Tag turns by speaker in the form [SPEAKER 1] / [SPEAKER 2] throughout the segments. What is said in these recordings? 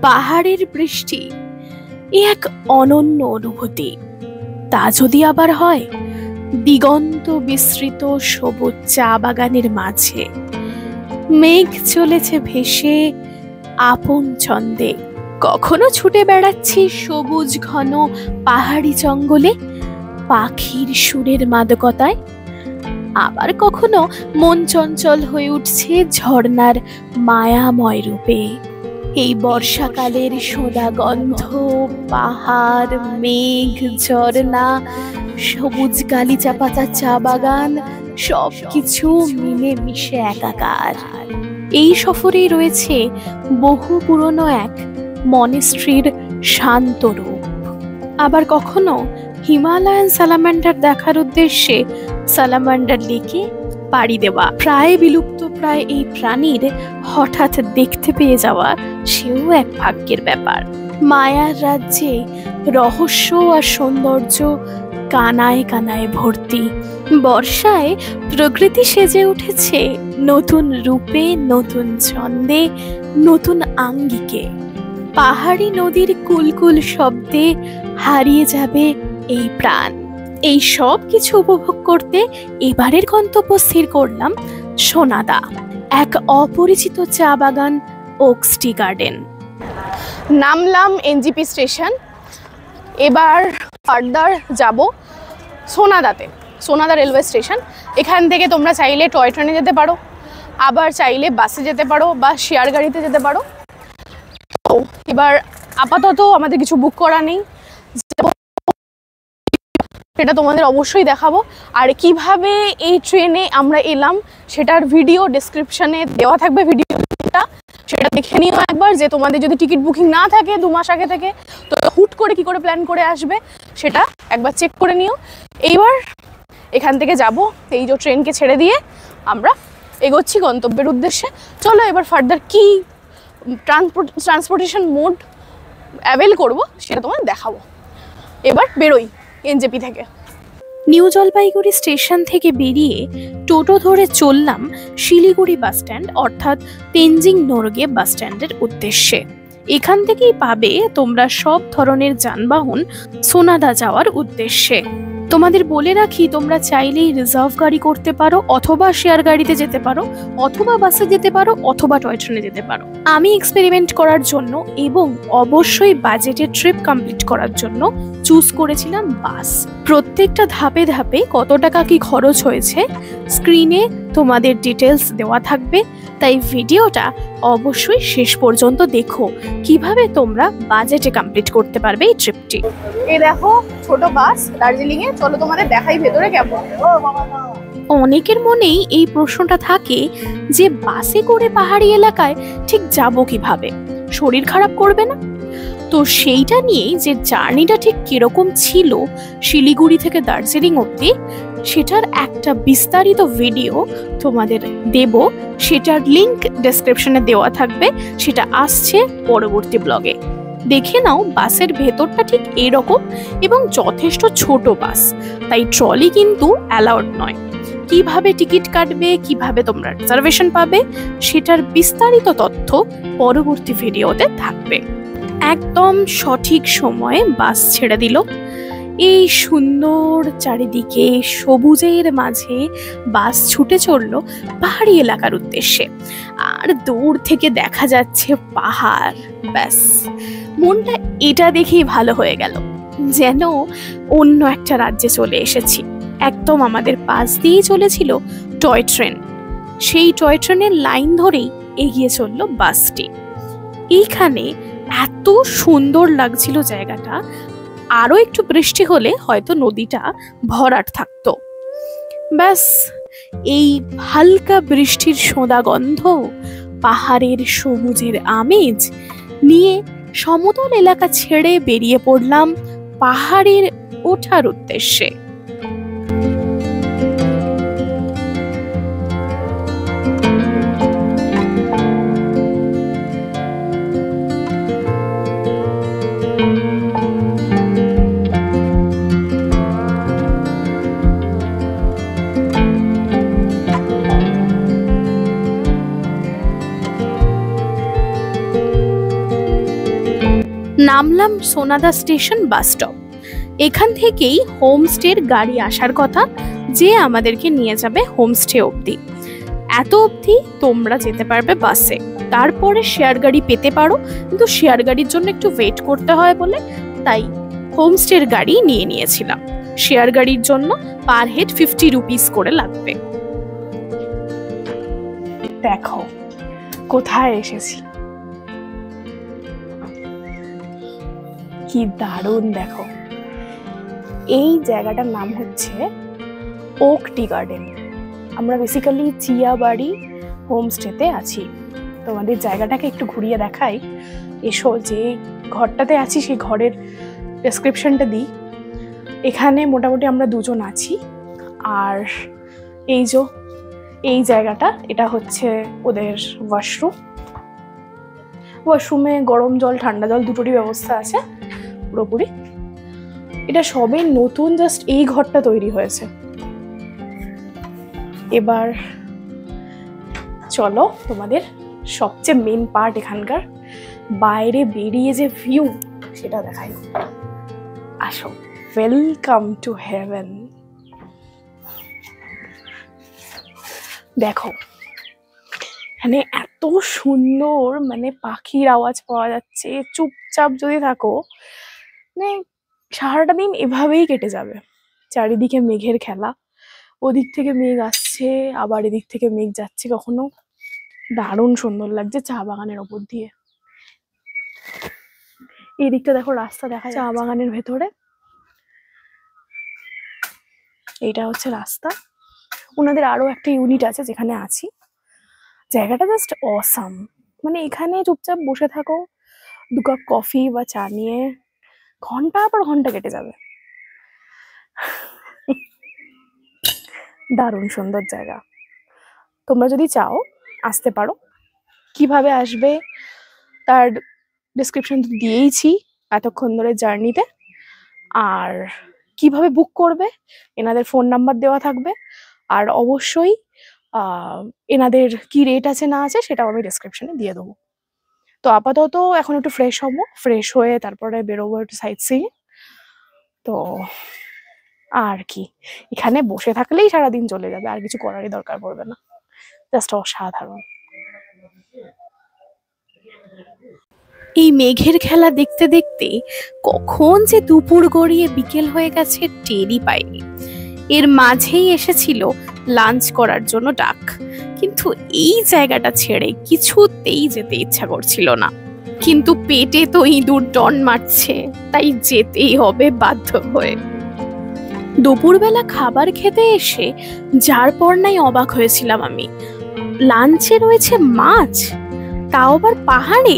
[SPEAKER 1] পাহাড়ের বৃষ্টি এ এক অনন্য অনুভূতি। তা যদি আবার হয় দিগন্ত বিস্তৃত সবুজ চা বাগানের মাঝে, মেঘ চলেছে ভেসে আপন ছন্দে, কখনো ছুটে বেড়াচ্ছি সবুজ ঘন পাহাড়ি জঙ্গলে পাখির সুরের মাদকতায়, আবার কখনো মন চঞ্চল হয়ে উঠছে ঝর্ণার মায়াময় রূপে। এই বর্ষাকালের সোদা গন্ধ, পাহাড়, মেঘ, ঝর্ণা, সবুজ গালিচা পাতা চা বাগান সবকিছু মিলে মিশে একাকার। এই সফরেই রয়েছে বহু পুরনো এক মনেস্ট্রির শান্ত রূপ। আবার কখনো হিমালয়ান সালামান্ডার দেখার উদ্দেশ্যে সালামান্ডার লেকে পাড়ি দেওয়া। প্রায় বিলুপ্ত প্রায় এই প্রাণীর হঠাৎ দেখতে পেয়ে যাওয়া, সেও এক ভাগ্যের ব্যাপার। মায়ার রাজ্যে রহস্য আর সৌন্দর্য কানায় কানায় ভর্তি। বর্ষায় প্রকৃতি সেজে উঠেছে নতুন রূপে, নতুন ছন্দে, নতুন আঙ্গিকে। পাহাড়ি নদীর কুলকুল শব্দে হারিয়ে যাবে এই প্রাণ। এই সব কিছু উপভোগ করতে এবারের গন্তব্য স্থির করলাম সোনাদা, এক অপরিচিত চা বাগান, ওকস টি গার্ডেন। নামলাম এনজিপি স্টেশন। এবার ফার্দার যাব সোনাদাতে, সোনাদা রেলওয়ে স্টেশন। এখান থেকে তোমরা চাইলে টয় ট্রেনে যেতে পারো, আবার চাইলে বাসে যেতে পারো বা শেয়ার গাড়িতে যেতে পারো। তো এবার আপাতত আমাদের কিছু বুক করা নেই, সেটা তোমাদের অবশ্যই দেখাবো। আর কিভাবে এই ট্রেনে আমরা এলাম সেটার ভিডিও ডেসক্রিপশনে দেওয়া থাকবে, ভিডিওটা সেটা দেখে নিও একবার। যে তোমাদের যদি টিকিট বুকিং না থাকে 2 মাস আগে থেকে, তো হুট করে কি করে প্ল্যান করে আসবে সেটা একবার চেক করে নিও। এইবার এখান থেকে যাব, এই যে ট্রেনকে ছেড়ে দিয়ে আমরা এগোচ্ছি গন্তব্যের উদ্দেশ্যে। চলো এবার ফার্দার কি ট্রান্সপোর্টেশন মোড অ্যাভেল করব সেটা তোমাদের দেখাবো। এবার বেরোই এনজেপি থেকে। নিউ জলপাইগুড়ি স্টেশন থেকে বেরিয়ে টোটো ধরে চললাম শিলিগুড়ি বাস স্ট্যান্ড অর্থাৎ তেনজিং নোরগে বাস স্ট্যান্ডের উদ্দেশ্যে। এখান থেকেই পাবে তোমরা সব ধরনের যানবাহন সোনাদা যাওয়ার উদ্দেশ্যে। তোমাদের বলে রাখি, তোমরা চাইলেই রিজার্ভ গাড়ি করতে পারো, অথবা শেয়ার গাড়িতে যেতে পারো, অথবা বাসে যেতে পারো, অথবা টয় ট্রেনে যেতে পারো। আমি এক্সপেরিমেন্ট করার জন্য এবং অবশ্যই বাজেটের ট্রিপ কমপ্লিট করার জন্য চুজ করেছিলাম বাস। প্রত্যেকটা ধাপে ধাপে কত টাকা কি খরচ হয়েছে স্ক্রিনে তোমাদের ডিটেলস দেওয়া থাকবে, তাই ভিডিওটা অবশ্যই শেষ পর্যন্ত দেখো কিভাবে তোমরা বাজেটে কমপ্লিট করতে পারবে এই ট্রিপটি। এই দেখো ছোট বাস দার্জিলিং এ, চলো তোমাদের দেখাই ভেতরে কেমন। অনেকের মনেই এই প্রশ্নটা থাকে যে বাসে করে পাহাড়ি এলাকায় ঠিক যাব কিভাবে, শরীর খারাপ করবে না? তো সেইটা নিয়েই যে জার্নিটা ঠিক কিরকম ছিল শিলিগুড়ি থেকে দার্জিলিং অবধি, সেটার একটা বিস্তারিত ভিডিও তোমাদের দেব, সেটার লিংক ডেসক্রিপশনে দেওয়া থাকবে, সেটা আসছে পরবর্তী ব্লগে। দেখে নাও বাসের ভেতরটা ঠিক এরকম এবং যথেষ্ট ছোট বাস, তাই ট্রলি কিন্তু অ্যালাউড নয়। কিভাবে টিকিট কাটবে, কিভাবে তোমরা রিজার্ভেশন পাবে, সেটার বিস্তারিত তথ্য পরবর্তী ভিডিওতে থাকবে। একদম সঠিক সময়ে বাস ছেড়ে দিল। এই সুন্দর চারিদিকে সবুজের মাঝে বাস ছুটে চলল পাহাড়ি এলাকার উদ্দেশ্যে। আর দূর থেকে দেখা যাচ্ছে পাহাড়। ব্যাস, মনটা এটা দেখেই ভালো হয়ে গেল, যেন অন্য একটা রাজ্যে চলে এসেছি। একদম আমাদের পাশ দিয়েই চলেছিল টয় ট্রেন। সেই টয় ট্রেনের লাইন ধরেই এগিয়ে চলল বাসটি। এইখানে এত সুন্দর লাগছিল জায়গাটা, আরো একটু বৃষ্টি হলে হয়তো নদীটা ভরাট থাকতো। ব্যাস, এই হালকা বৃষ্টির সোঁদা গন্ধ, পাহাড়ের সবুজের আমেজ নিয়ে সমতল এলাকা ছেড়ে বেরিয়ে পড়লাম পাহাড়ের ওঠার উদ্দেশ্যে। নামলাম সোনাদা স্টেশন বাস স্টপ। এখান থেকেই হোমস্টের গাড়ি আসার কথা, যে আমাদেরকে নিয়ে যাবে হোমস্টে অবধি। এত অবধি তোমরা যেতে পারবে বাসে, তারপরে শেয়ার গাড়ি পেতে পারো, কিন্তু শেয়ার গাড়ির জন্য একটু ওয়েট করতে হয় বলে তাই হোমস্টের গাড়ি নিয়ে নিয়েছিলাম। শেয়ার গাড়ির জন্য পার হেড 50 রুপিস করে লাগবে। দেখো কোথায় এসেছি, কি দারুণ। দেখো এই জায়গাটার নাম হচ্ছে ওক টি গার্ডেন। আমরা বেসিক্যালি চিয়াবাড়ি হোমস্টেতে আছি। তোমাদের জায়গাটাকে একটু ঘুরিয়ে দেখাই। এসো, যে ঘরটাতে আছি সেই ঘরের ডেসক্রিপশনটা দিই। এখানে মোটামুটি আমরা দুজন আছি। আর এই যে এই জায়গাটা, এটা হচ্ছে ওদের ওয়াশরুম। ওয়াশরুমে গরম জল ঠান্ডা জল দুটোরই ব্যবস্থা আছে পুরোপুরি। এটা সবে নতুন জাস্ট এই ঘরটা তৈরি হয়েছে। এবার চলো তোমাদের সবচেয়ে মেন পার্ট, এখানকার বাইরে বেরিয়ে যে ভিউ সেটা দেখাই। আসো, ওয়েলকাম টু হেভেন। দেখো এখানে এত সুন্দর, মানে পাখির আওয়াজ পাওয়া যাচ্ছে। চুপচাপ যদি থাকো, মানে সারাটা দিন এভাবেই কেটে যাবে। চারিদিকে মেঘের খেলা, ওদিক থেকে মেঘ আসছে, আবার এদিক থেকে মেঘ যাচ্ছে কখনো। দারুণ সুন্দর লাগছে চা বাগানের ওপর দিয়ে। এই দিকটা দেখো, রাস্তা দেখা চা বাগানের ভেতরে। এইটা হচ্ছে রাস্তা। ওনাদের আরো একটা ইউনিট আছে যেখানে আছি। জায়গাটা জাস্ট অসাম। মানে এখানে চুপচাপ বসে থাকো, 2 কাপ কফি বা চা নিয়ে, ঘন্টার পর ঘন্টা কেটে যাবে। দারুণ সুন্দর জায়গা। তোমরা যদি চাও আসতে পারো। কিভাবে আসবে তার ডেসক্রিপশন তো দিয়েইছি এতক্ষণ ধরে জার্নিতে। আর কিভাবে বুক করবে, এনাদের ফোন নাম্বার দেওয়া থাকবে। আর অবশ্যই এনাদের কি রেট আছে না আছে সেটাও আমি ডেসক্রিপশনে দিয়ে দেবো। তো আপাতত এখন একটু ফ্রেশ হবো, ফ্রেশ হয়ে তারপরে বেরোবো একটু সাইট সিইং। তো আর কি, এখানে বসে থাকলেই সারাদিন চলে যাবে, আর কিছু করারই দরকার পড়বে না। জাস্ট অসাধারণ। এই মেঘের খেলা দেখতে দেখতে কখন যে দুপুর গড়িয়ে বিকেল হয়ে গেছে টেরই পাইনি। এর মাঝেই এসেছিল লাঞ্চ করার জন্য ডাক, কিন্তু এই জায়গাটা ছেড়ে কিছুতেই যেতে ইচ্ছা করছিল না। কিন্তু পেটে তো ইঁদুর টন মারছে, তাই যেতেই হবে বাধ্য হয়ে। দুপুরবেলা খাবার খেতে এসে যার পর নাই অবাক হয়েছিলাম আমি। লাঞ্চে রয়েছে মাছ, তাও আবার পাহাড়ে,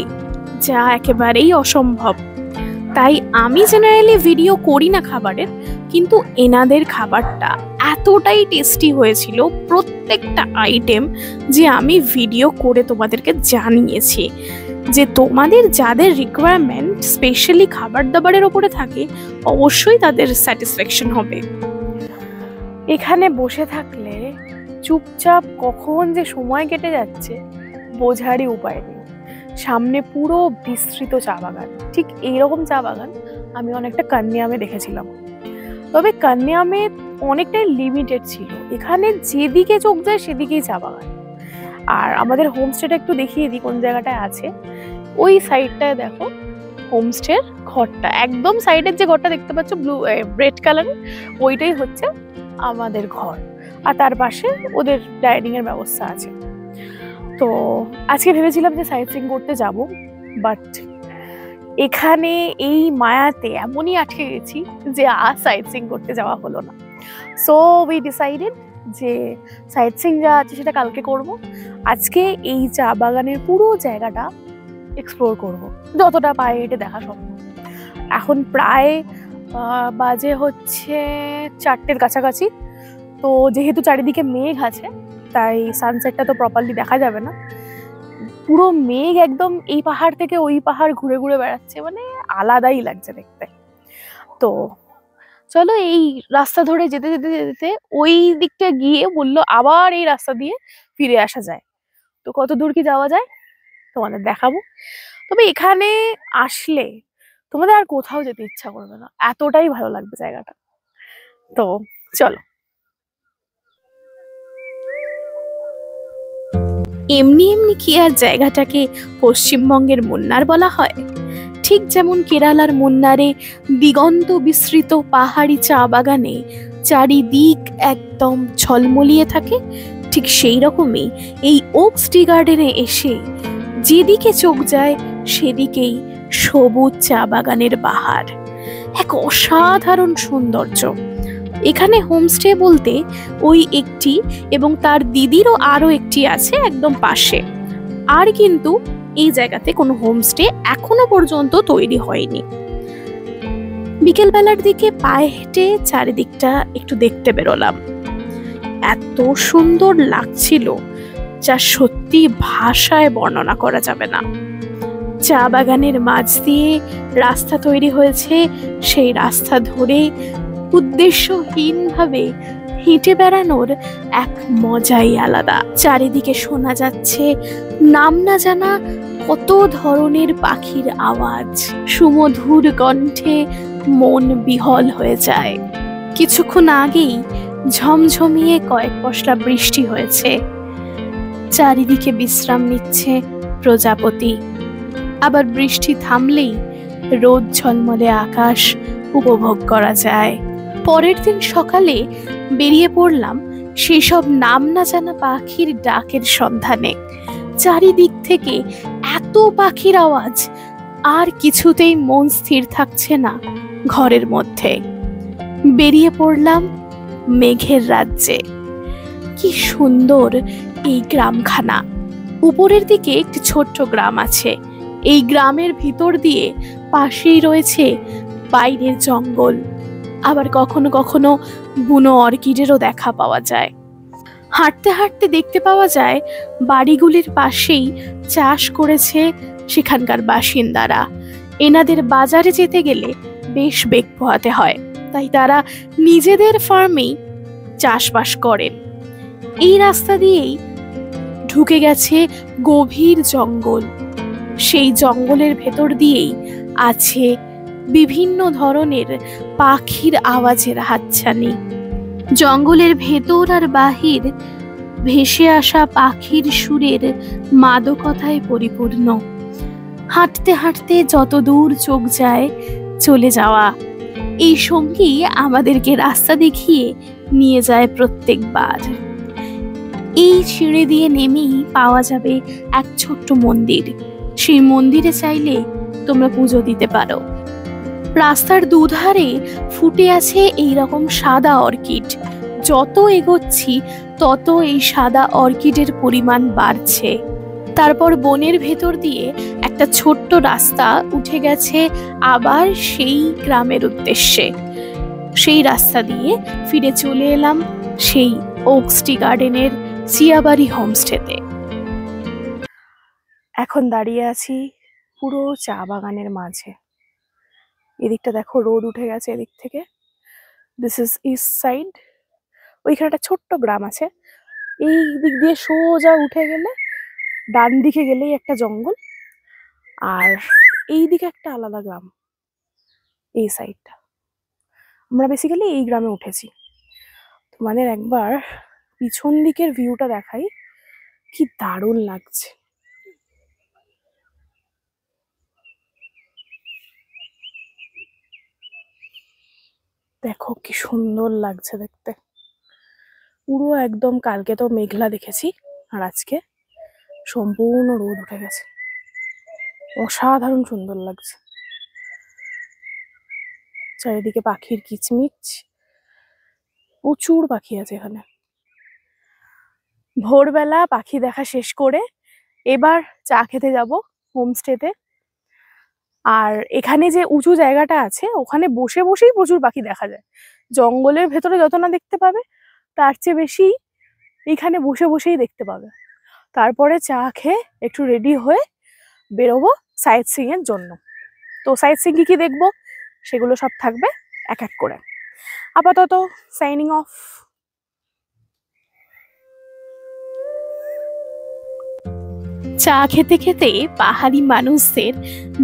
[SPEAKER 1] যা একেবারেই অসম্ভব। তাই আমি জেনারেলি ভিডিও করি না খাবারের, কিন্তু এনাদের খাবারটা এতটাই টেস্টি হয়েছিল প্রত্যেকটা আইটেম, যে আমি ভিডিও করে তোমাদেরকে জানিয়েছি যে তোমাদের যাদের রিকোয়ারমেন্ট স্পেশালি খাবার দাবারের ওপরে থাকে, অবশ্যই তাদের স্যাটিসফ্যাকশন হবে। এখানে বসে থাকলে চুপচাপ কখন যে সময় কেটে যাচ্ছে বোঝারই উপায় নেই। সামনে পুরো বিস্তৃত চা বাগান। ঠিক এইরকম চা বাগান আমি অনেকটা কান্যামে দেখেছিলাম, তবে কান্যামে অনেকটাই লিমিটেড ছিল। এখানে যেদিকে চোখ যায় সেদিকেই চা বাগান। আর আমাদের হোমস্টেটা একটু দেখিয়ে দিই কোন জায়গাটায় আছে। ওই সাইডটায় দেখো হোমস্টের ঘরটা, একদম সাইডের যে ঘরটা দেখতে পাচ্ছ ব্লু রেড কালারের, ওইটাই হচ্ছে আমাদের ঘর। আর তার পাশে ওদের ডাইনিং এর ব্যবস্থা আছে। তো আজকে ভেবেছিলাম যে সাইট সিইং করতে যাব, বাট এখানে এই মায়াতে এমনই আটকে গেছি যে আর সাইট সিইং করতে যাওয়া হলো না। সো উই ডিসাইডেড যে সাইট সিইং যা আছে সেটা কালকে করব। আজকে এই চা বাগানের পুরো জায়গাটা এক্সপ্লোর করব, যতটা পায়ে হেঁটে দেখা সম্ভব। এখন প্রায় বাজে হচ্ছে 4টের কাছাকাছি। তো যেহেতু চারিদিকে মেঘ আছে, তাই সানসেটটা তো প্রপারলি দেখা যাবে না। পুরো মেঘ একদম এই পাহাড় থেকে ওই পাহাড় ঘুরে ঘুরে বেড়াচ্ছে, মানে আলাদাই লাগছে দেখতে। তো চলো এই রাস্তা ধরে যেতে যেতে যেতে ওই দিকটা গিয়ে বললো আবার এই রাস্তা দিয়ে ফিরে আসা যায়। তো কত দূর কি যাওয়া যায় তোমাদের দেখাবো। তবে এখানে আসলে তোমাদের আর কোথাও যেতে ইচ্ছা করবে না, এতটাই ভালো লাগবে জায়গাটা। তো চলো। এমনি এমনি কি আর জায়গাটাকে পশ্চিমবঙ্গের মুন্নার বলা হয়? ঠিক যেমন কেরালার মুন্নারে দিগন্ত বিস্তৃত পাহাড়ি চা বাগানে চারিদিক একদম ঝলমলিয়ে থাকে, ঠিক সেই রকমই এই ওকস টি গার্ডেনে এসে যেদিকে চোখ যায় সেদিকেই সবুজ চা বাগানের বাহার, এক অসাধারণ সৌন্দর্য। এখানে হোমস্টে বলতে ওই একটি এবং তার দিদিরও আরো একটি আছে একদম পাশে। আর কিন্তু এই জায়গাতে কোনো হোমস্টে এখনো পর্যন্ত তৈরি হয়নি। বিকেলবেলার দিকে পায়ে হেঁটে চারিদিকটা একটু দেখতে বেরোলাম। এত সুন্দর লাগছিল যা সত্যি ভাষায় বর্ণনা করা যাবে না। চা বাগানের মাঝ দিয়ে রাস্তা তৈরি হয়েছে, সেই রাস্তা ধরে উদ্দেশ্যহীনভাবে হেঁটে বেড়ানোর এক মজাই আলাদা। চারিদিকে শোনা যাচ্ছে নাম না জানা কত ধরনের পাখির আওয়াজ, সুমধুর কণ্ঠে মন বিহল হয়ে যায়। কিছুক্ষণ আগেই ঝমঝমিয়ে কয়েক পশলা বৃষ্টি হয়েছে, চারিদিকে বিশ্রাম নিচ্ছে প্রজাপতি। আবার বৃষ্টি থামলেই রোদ ঝলমলে আকাশ উপভোগ করা যায়। পরের দিন সকালে বেরিয়ে পড়লাম সেই সব নাম না জানা পাখির ডাকের সন্ধানে। চারিদিক থেকে এত পাখির আওয়াজ, আর কিছুতেই মন স্থির থাকছে না ঘরের মধ্যে। বেরিয়ে পড়লাম মেঘের রাজ্যে। কি সুন্দর এই গ্রামখানা। উপরের দিকে একটি ছোট্ট গ্রাম আছে, এই গ্রামের ভিতর দিয়ে পাশেই রয়েছে বাইরের জঙ্গল। আবার কখনো কখনো বুনো অর্কিডেরও দেখা পাওয়া যায়। হাঁটতে হাঁটতে দেখতে পাওয়া যায় বাড়িগুলির পাশেই চাষ করেছে সেখানকার বাসিন্দারা। এনাদের বাজারে যেতে গেলে বেশ বেগ পোহাতে হয়, তাই তারা নিজেদের ফার্মেই চাষবাস করেন। এই রাস্তা দিয়েই ঢুকে গেছে গভীর জঙ্গল। সেই জঙ্গলের ভেতর দিয়েই আছে বিভিন্ন ধরনের পাখির আওয়াজের হাতছানি। জঙ্গলের ভেতর আর বাহির ভেসে আসা পাখির সুরের মাদকতায় পরিপূর্ণ। হাঁটতে হাঁটতে যত দূর চোখ যায় চলে যাওয়া, এই সঙ্গী আমাদেরকে রাস্তা দেখিয়ে নিয়ে যায় প্রত্যেকবার। এই সিঁড়ি দিয়ে নেমেই পাওয়া যাবে এক ছোট্ট মন্দির। সেই মন্দিরে চাইলে তোমরা পুজো দিতে পারো। রাস্তার দুধারে ফুটে আছে এইরকম সাদা অর্কিড। যত এগোচ্ছি তত এই সাদা অর্কিডের পরিমাণ বাড়ছে। তারপর বনের ভেতর দিয়ে একটা ছোট্ট রাস্তা উঠে গেছে আবার সেই গ্রামের উদ্দেশ্যে। সেই রাস্তা দিয়ে ফিরে চলে এলাম সেই ওকস টি গার্ডেনের চিয়াবাড়ি হোমস্টেতে। এখন দাঁড়িয়ে আছি পুরো চা বাগানের মাঝে। এদিকটা দেখো রোদ উঠে গেছে এদিক থেকে। This is east side. ওইখানে একটা ছোট্ট গ্রাম আছে, এই দিক দিয়ে সোজা উঠে গেলে ডান দিকে গেলেই একটা জঙ্গল, আর এই দিকে একটা আলাদা গ্রাম। এই সাইডটা আমরা বেসিক্যালি এই গ্রামে উঠেছি। তোমাদের একবার পিছন দিকের ভিউটা দেখাই, কি দারুণ লাগছে। দেখো কি সুন্দর লাগছে দেখতে। পুরো একদম, কালকে তো মেঘলা দেখেছি আর আজকে সম্পূর্ণ রোদ উঠে গেছে। অসাধারণ সুন্দর লাগছে। চারিদিকে পাখির কিচমিচ, প্রচুর পাখি আছে এখানে। ভোরবেলা পাখি দেখা শেষ করে এবার চা খেতে যাব হোমস্টেতে। আর এখানে যে উঁচু জায়গাটা আছে ওখানে বসে বসেই প্রচুর পাখি দেখা যায়। জঙ্গলের ভেতরে যত না দেখতে পাবে তার চেয়ে বেশি এইখানে বসে বসেই দেখতে পাবে। তারপরে চা খেয়ে একটু রেডি হয়ে বেরোবো সাইট সিইং এর জন্য। তো সাইট সিইং কি দেখবো সেগুলো সব থাকবে এক এক করে। আপাতত সাইনিং অফ। চা খেতে খেতে পাহাড়ি মানুষদের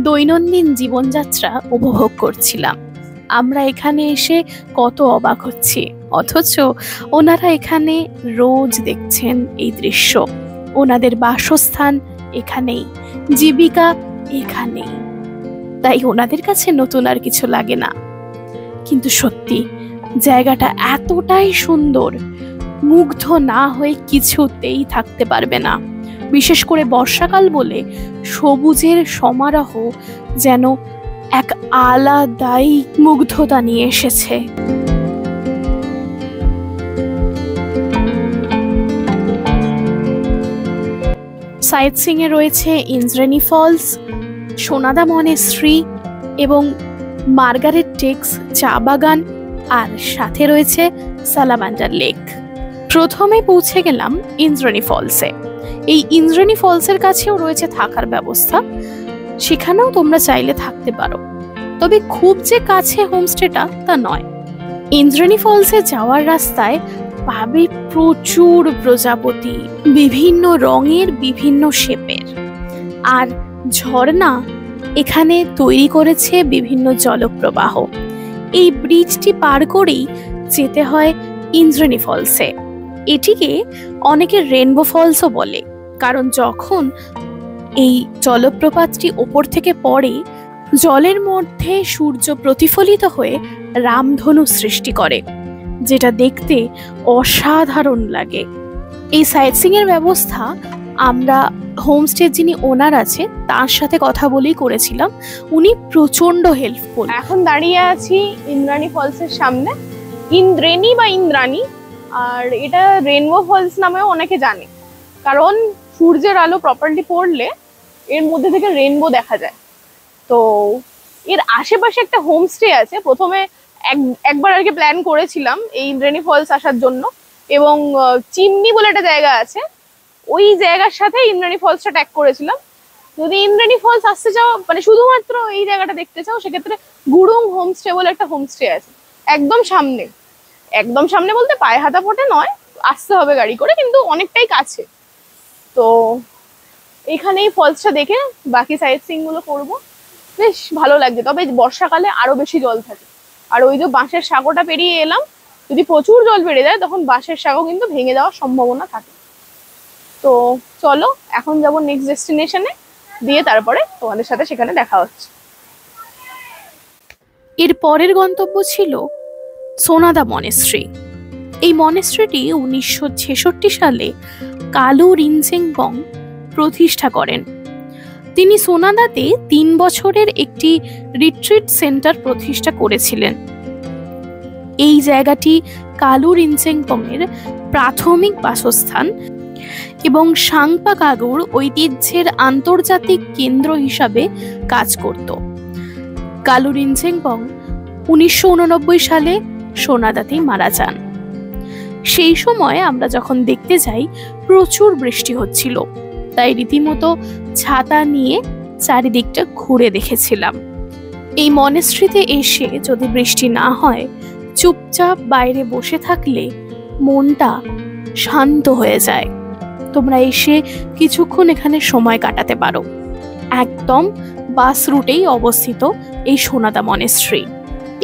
[SPEAKER 1] দৈনন্দিন জীবনযাত্রা উপভোগ করছিলাম। আমরা এখানে এসে কত অবাক হচ্ছি, অথচ ওনারা এখানে রোজ দেখছেন এই দৃশ্য। ওনাদের বাসস্থান এখানেই, জীবিকা এখানেই, তাই ওনাদের কাছে নতুন আর কিছু লাগে না। কিন্তু সত্যি জায়গাটা এতটাই সুন্দর, মুগ্ধ না হয়ে কিছুতেই থাকতে পারবে না। বিশেষ করে বর্ষাকাল বলে সবুজের সমারোহ যেন এক আলাদাই মুগ্ধতা নিয়ে এসেছে। সাইট সিইং এ রয়েছে ইন্দ্রাণী ফলস, সোনাদা মনেস্ট্রি এবং মার্গারেট টেক্স চা বাগান, আর সাথে রয়েছে সালামান্ডার লেক। প্রথমে পৌঁছে গেলাম ইন্দ্রাণী ফলসে। এই ইন্দ্রাণী ফলসের কাছেও রয়েছে থাকার ব্যবস্থা, সেখানেও তোমরা চাইলে থাকতে পারো, তবে খুব যে কাছে হোমস্টেটা তা নয়। ইন্দ্রাণী ফলসে যাওয়ার রাস্তায় পাবে প্রচুর প্রজাপতি, বিভিন্ন রঙের, বিভিন্ন শেপের, আর ঝর্ণা এখানে তৈরি করেছে বিভিন্ন জলপ্রবাহ। এই ব্রিজটি পার করেই যেতে হয় ইন্দ্রাণী ফলসে। এটিকে অনেকে রেনবো ফলসও বলে, কারণ যখন এই জলপ্রপাতটি ওপর থেকে পড়ে, জলের মধ্যে সূর্য প্রতিফলিত হয়ে রামধনু সৃষ্টি করে, যেটা দেখতে অসাধারণ লাগে। এই সাইট সিইং এর ব্যবস্থা আমরা হোমস্টে যিনি ওনার আছে তার সাথে কথা বলেই করেছিলাম। উনি প্রচন্ড হেল্পফুল। এখন দাঁড়িয়ে আছি ইন্দ্রাণী ফলসের সামনে। ইন্দ্রেণী বা ইন্দ্রাণী, আর এটা রেনবো ফলস নামেও অনেকে জানে, কারণ সূর্যের আলো প্রপারলি পড়লে এর মধ্যে থেকে রেনবো দেখা যায়। তো এর আশেপাশে একটা হোমস্টে আছে। প্রথমে একবার আর কি প্ল্যান করেছিলাম এই ইন্দ্রাণী ফলস আসার জন্য, এবং চিমনি বলে একটা জায়গা আছে, ওই জায়গার সাথে ইন্দ্রাণী ফলসটা ট্যাগ করেছিলাম। যদি ইন্দ্রাণী ফলস আসতে চাও, মানে শুধুমাত্র এই জায়গাটা দেখতে চাও, সেক্ষেত্রে গুরুং হোমস্টে বলে একটা হোমস্টে আছে একদম সামনে। একদম সামনে বলতে পায়ে হাতা পটে নয়, আসতে হবে গাড়ি করে, কিন্তু অনেকটাই কাছে। তো এখানেই ফলসটা দেখে বাকি সাইট সিইং গুলো করবো। বেশ ভালো লাগছে, তবে বর্ষাকালে আরো বেশি জল থাকে। আর ওই যে বাঁশের সাঁকোটা পেরিয়ে এলাম, যদি প্রচুর জল বেড়ে যায় তখন বাঁশের সাঁকো কিন্তু ভেঙে যাওয়ার সম্ভাবনা থাকে। তো চলো এখন যাবো নেক্সট ডেস্টিনেশনে, দিয়ে তারপরে তোমাদের সাথে সেখানে দেখা হচ্ছে। এর পরের গন্তব্য ছিল সোনাদা মনেস্ট্রি। এই মনেস্ট্রিটি 1966 সালে কালু রিনচেংপং প্রতিষ্ঠা করেন। তিনি সোনাদাতে 3 বছরের একটি রিট্রিট সেন্টার প্রতিষ্ঠা করেছিলেন। এই জায়গাটি কালু রিনচেংপং এর প্রাথমিক বাসস্থান এবং সাংপা কাগুর ঐতিহ্যের আন্তর্জাতিক কেন্দ্র হিসাবে কাজ করত। কালু রিনচেংপং 1989 সালে সোনাদাতে মারা যান। সেই সময় আমরা যখন দেখতে যাই প্রচুর বৃষ্টি হচ্ছিল, তাই রীতিমতো ছাতা নিয়ে চারিদিকটা ঘুরে দেখেছিলাম। এই মনেস্ট্রিতে এসে যদি বৃষ্টি না হয়, চুপচাপ বাইরে বসে থাকলে মনটা শান্ত হয়ে যায়। তোমরা এসে কিছুক্ষণ এখানে সময় কাটাতে পারো। একদম বাস রুটেই অবস্থিত এই সোনাদা মনেস্ট্রি।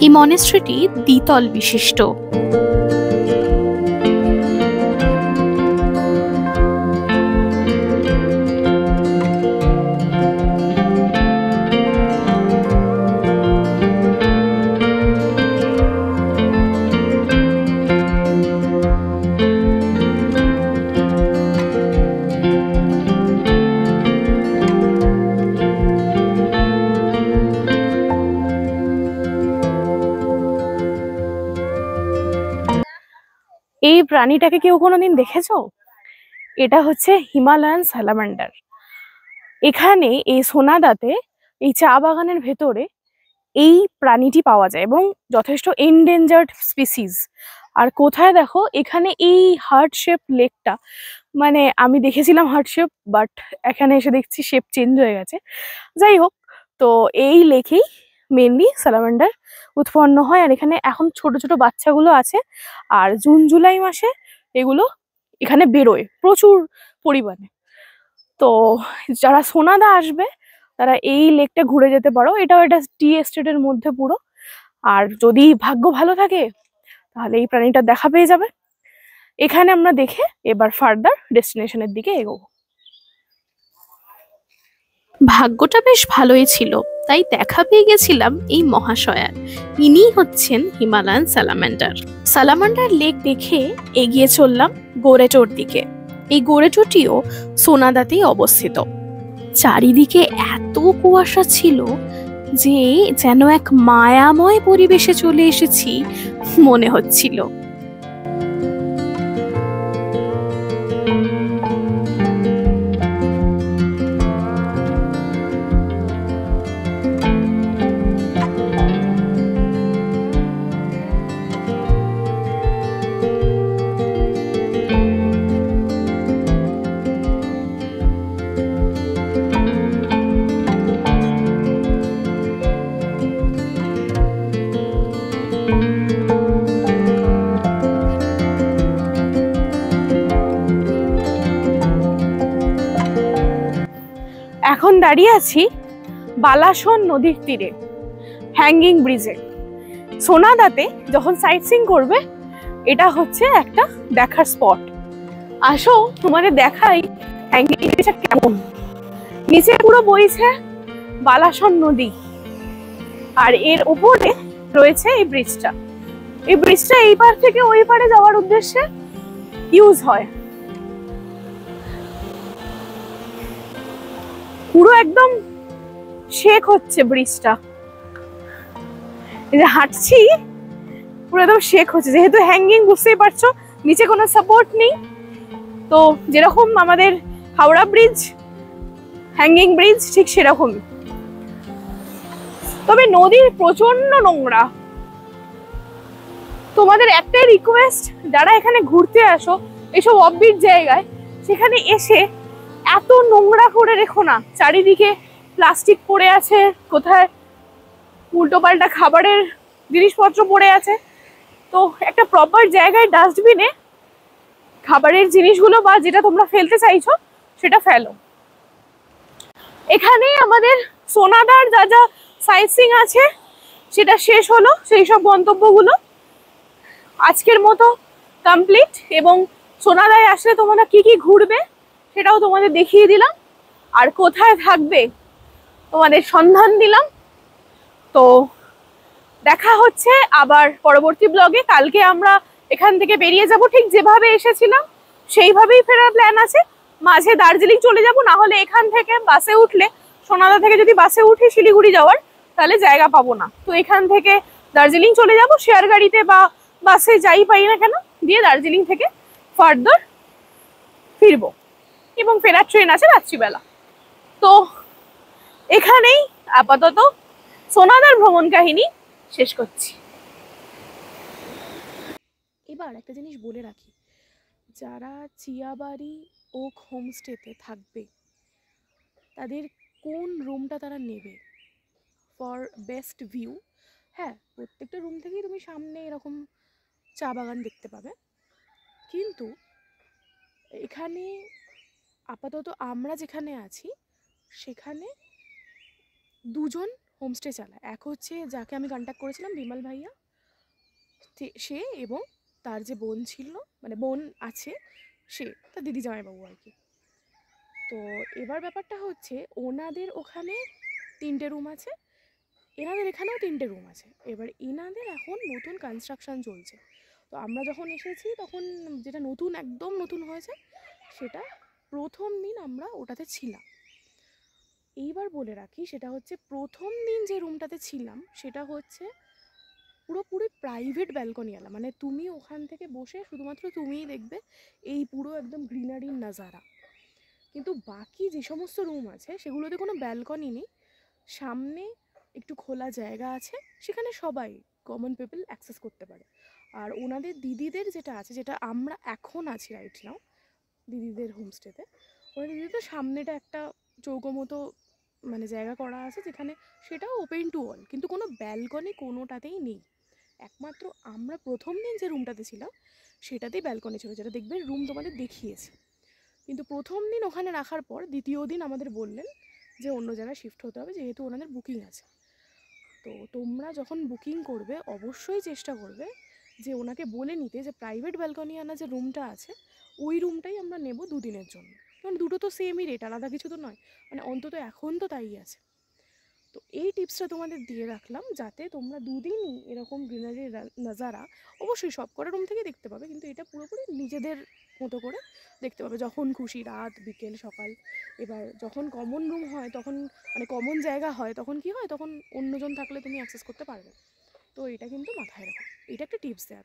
[SPEAKER 1] এই মনেস্ট্রিটি দ্বিতল বিশিষ্ট। এই প্রাণীটাকে কেউ কোনোদিন দেখেছো? এটা হচ্ছে হিমালয়ান স্যালামান্ডার। এখানে এই সোনাদাতে এই চা বাগানের ভেতরে এই প্রাণীটি পাওয়া যায় এবং যথেষ্ট এন্ডেঞ্জার্ড স্পিসিস। আর কোথায় দেখো, এখানে এই হার্ট শেপ লেকটা, মানে আমি দেখেছিলাম হার্ট শেপ, বাট এখানে এসে দেখছি শেপ চেঞ্জ হয়ে গেছে। যাই হোক, তো এই লেকেই মেনলি স্যালামান্ডার উৎপন্ন হয়। আর এখানে এখন ছোট ছোট বাচ্চাগুলো আছে, আর জুন জুলাই মাসে এগুলো এখানে বেরোয় প্রচুর পরিমাণে। তো যারা সোনাদা আসবে তারা এই লেকটা ঘুরে যেতে পারো, এটাও একটা টি এস্টেটের মধ্যে পুরো। আর যদি ভাগ্য ভালো থাকে তাহলে এই প্রাণীটা দেখা পেয়ে যাবে। এখানে আমরা দেখে এবার ফার্দার ডেস্টিনেশনের দিকে এগোবো। ভাগ্যটা বেশ ভালোই ছিল, তাই দেখা পেয়ে গেছিলাম এই মহাশয়ার। ইনি হচ্ছেন হিমালয়ান স্যালামান্ডার। স্যালামান্ডার লেক দেখে এগিয়ে চললাম গোরেটোর দিকে। এই গোরেটোটিও সোনাদাতেই অবস্থিত। চারিদিকে এত কুয়াশা ছিল যে যেন এক মায়াময় পরিবেশে চলে এসেছি মনে হচ্ছিল। এখন দাঁড়িয়ে আছি বালাসন নদীর তীরে, হ্যাঙ্গিং ব্রিজে। সোনাদাতে যখন সাইট সিইং করবে এটা হচ্ছে একটা দেখার স্পট। আসো তোমাদের দেখাই হ্যাঙ্গিং ব্রিজটা কেমন। নিচে পুরো বইছে বালাসন নদী, আর এর উপরে রয়েছে এই ব্রিজটা। এই ব্রিজটা এই পার থেকে ওই পারে যাওয়ার উদ্দেশ্যে ইউজ হয়। পুরো একদম শেক হচ্ছে ব্রিজটা, এই যে হাঁটছি পুরো একদম শেক হচ্ছে, যেহেতু হ্যাঙ্গিং বুঝতেই পারছো নিচে কোনো সাপোর্ট নেই। তো যেরকম আমাদের হাওড়া ব্রিজ হ্যাঙ্গিং ব্রিজ ঠিক সেরকমই, তবে নদীর প্রচন্ড নোংরা। তোমাদের একটাই রিকোয়েস্ট, যারা এখানে ঘুরতে আসো এসব অফবিট জায়গায়, সেখানে এসে এত নোংরা করে রেখো না। চারিদিকে প্লাস্টিক পড়ে আছে, কোথায় উল্টো পাল্টা খাবারের জিনিসপত্র পড়ে আছে। তো একটা প্রপার জায়গায় ডাস্টবিনে খাবারের জিনিসগুলো বা যেটা তোমরা ফেলতে চাইছো সেটা ফেলো। এখানে আমাদের সোনাদার যা যা সাইট সিইং আছে সেটা শেষ হলো, সেই সব গন্তব্যগুলো আজকের মতো কমপ্লিট। এবং সোনাদায় আসলে তোমরা কি কি ঘুরবে সেটাও তোমাদের দেখিয়ে দিলাম, আর কোথায় থাকবে তোমাদের সন্ধান দিলাম। তো দেখা হচ্ছে আবার পরবর্তী ব্লগে। কালকে আমরা এখান থেকে বেরিয়ে যাব, ঠিক যেভাবে এসেছিলাম সেইভাবেই ফেরার প্ল্যান আছে। মাঝে দার্জিলিং চলে যাব, না হলে এখান থেকে বাসে উঠলে, সোনাদা থেকে যদি বাসে উঠি শিলিগুড়ি যাওয়ার, তাহলে জায়গা পাবো না। তো এখান থেকে দার্জিলিং চলে যাব শেয়ার গাড়িতে বা বাসে, যাই পাই না কেন, দিয়ে দার্জিলিং থেকে ফার্দার ফিরবো। এবং ফেরার ট্রেন আছে রাত্রিবেলা। তো এখানেই আপাতত সোনাদার ভ্রমণ কাহিনী শেষ করছি। এবার একটা জিনিস বলে রাখি, যারা চিয়াবাড়ি ওক হোমস্টেতে থাকবে তাদের কোন রুমটা তারা নেবে ফর বেস্ট ভিউ। হ্যাঁ, প্রত্যেকটা রুম থেকেই তুমি সামনে এরকম চা বাগান দেখতে পাবে, কিন্তু এখানে আপাতত আমরা যেখানে আছি সেখানে দুজন হোমস্টে চালায়। এক হচ্ছে যাকে আমি কন্ট্যাক্ট করেছিলাম, বিমল ভাইয়া, সে এবং তার যে বোন ছিল, মানে বোন আছে, সে তার দিদি জামাইবাবু আর কি। তো এবার ব্যাপারটা হচ্ছে ওনাদের ওখানে 3টে রুম আছে, এনাদের এখানেও 3টে রুম আছে। এবার এনাদের এখন নতুন কনস্ট্রাকশন চলছে। তো আমরা যখন এসেছি তখন যেটা নতুন, একদম নতুন হয়েছে, সেটা প্রথম দিন আমরা ওটাতে ছিলাম। এইবার বলে রাখি, সেটা হচ্ছে প্রথম দিন যে রুমটাতে ছিলাম সেটা হচ্ছে পুরোপুরি প্রাইভেট ব্যালকনিওয়ালা, মানে তুমি ওখান থেকে বসে শুধুমাত্র তুমিই দেখবে এই পুরো একদম গ্রিনারির নাজারা। কিন্তু বাকি যে সমস্ত রুম আছে সেগুলোতে কোনো ব্যালকনি নেই, সামনে একটু খোলা জায়গা আছে, সেখানে সবাই কমন পিপল অ্যাক্সেস করতে পারে। আর ওনাদের দিদিদের যেটা আছে, যেটা আমরা এখন আছি রাইট নাও দিদিদের হোমস্টেতে, ওনাদের দিদিদের সামনেটা একটা চৌকো মতো মানে জায়গা করা আছে, যেখানে সেটাও ওপেন টু অল, কিন্তু কোনো ব্যালকনি কোনোটাতেই নেই। একমাত্র আমরা প্রথম দিন যে রুমটাতে ছিলাম সেটাতেই ব্যালকনি ছিল, যেটা দেখবে রুম তোমাদের দেখিয়েছে। কিন্তু প্রথম দিন ওখানে রাখার পর দ্বিতীয় দিন আমাদের বললেন যে অন্য জায়গায় শিফট হতে হবে, যেহেতু ওনাদের বুকিং আছে। তো তোমরা যখন বুকিং করবে অবশ্যই চেষ্টা করবে যে ওনাকে বলে নিতে যে প্রাইভেট ব্যালকনি আনা যে রুমটা আছে ওই রুমটাই আমরা নেব 2 দিনের জন্য, কারণ দুটো তো সেমই রেট, আলাদা কিছু তো নয়, মানে অন্তত এখন তো তাই আছে। তো এই টিপসটা তোমাদের দিয়ে রাখলাম যাতে তোমরা 2 দিনই এরকম গ্রিনারি নাজারা অবশ্যই সব কটা রুম থেকে দেখতে পাবে, কিন্তু এটা পুরোপুরি নিজেদের মতো করে দেখতে পাবে যখন খুশি, রাত, বিকেল, সকাল। এবার যখন কমন রুম হয় তখন, মানে কমন জায়গা হয় তখন কি হয়, তখন অন্যজন থাকলে তুমি অ্যাক্সেস করতে পারবে। তো এটা কিন্তু মাথায় রাখো, এটা একটা টিপস দেওয়া।